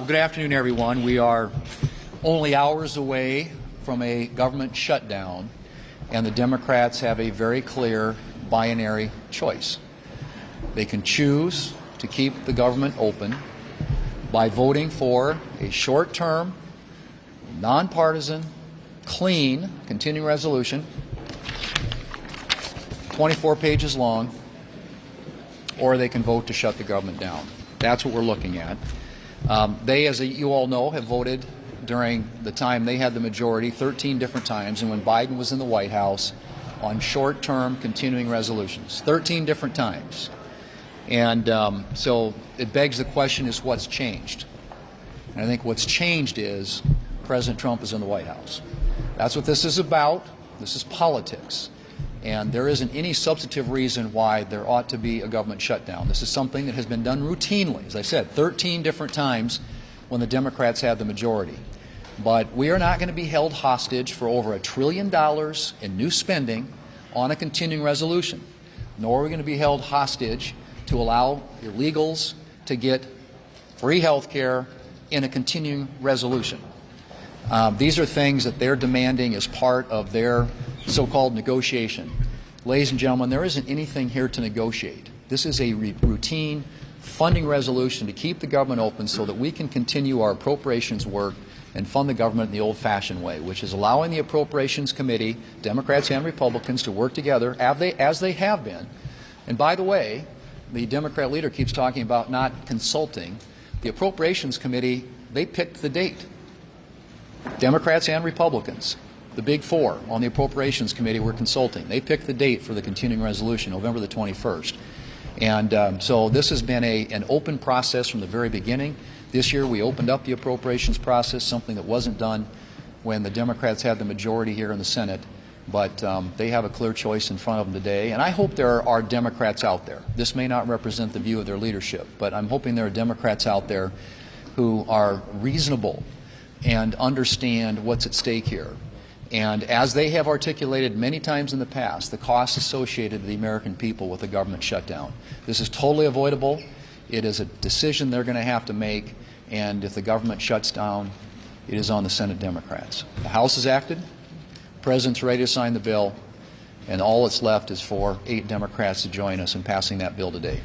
Good afternoon, everyone. We are only hours away from a government shutdown, and the Democrats have a very clear binary choice. They can choose to keep the government open by voting for a short-term, nonpartisan, clean continuing resolution, 24 pages long, or they can vote to shut the government down. That's what we're looking at. They, as you all know, have voted during the time they had the majority 13 different times, and when Biden was in the White House, on short-term continuing resolutions, 13 different times. And so it begs the question is what's changed? And I think what's changed is President Trump is in the White House. That's what this is about. This is politics. And there isn't any substantive reason why there ought to be a government shutdown. This is something that has been done routinely, as I said, 13 different times when the Democrats had the majority. But we are not going to be held hostage for over $1 trillion in new spending on a continuing resolution, nor are we going to be held hostage to allow illegals to get free health care in a continuing resolution. These are things that they're demanding as part of their so-called negotiation. Ladies and gentlemen, there isn't anything here to negotiate. This is a routine funding resolution to keep the government open so that we can continue our appropriations work and fund the government in the old-fashioned way, which is allowing the Appropriations Committee, Democrats and Republicans, to work together as they have been. And by the way, the Democrat leader keeps talking about not consulting. The Appropriations Committee, they picked the date. Democrats and Republicans, the big four on the Appropriations Committee, were consulting. They picked the date for the continuing resolution, November the 21st. And so this has been an open process from the very beginning. This year we opened up the appropriations process, something that wasn't done when the Democrats had the majority here in the Senate. But they have a clear choice in front of them today. And I hope there are Democrats out there. This may not represent the view of their leadership, but I'm hoping there are Democrats out there who are reasonable and understand what's at stake here. And as they have articulated many times in the past, the costs associated to the American people with the government shutdown. This is totally avoidable. It is a decision they're going to have to make, and if the government shuts down, it is on the Senate Democrats. The House has acted. The President's ready to sign the bill, and all that's left is for 8 Democrats to join us in passing that bill today.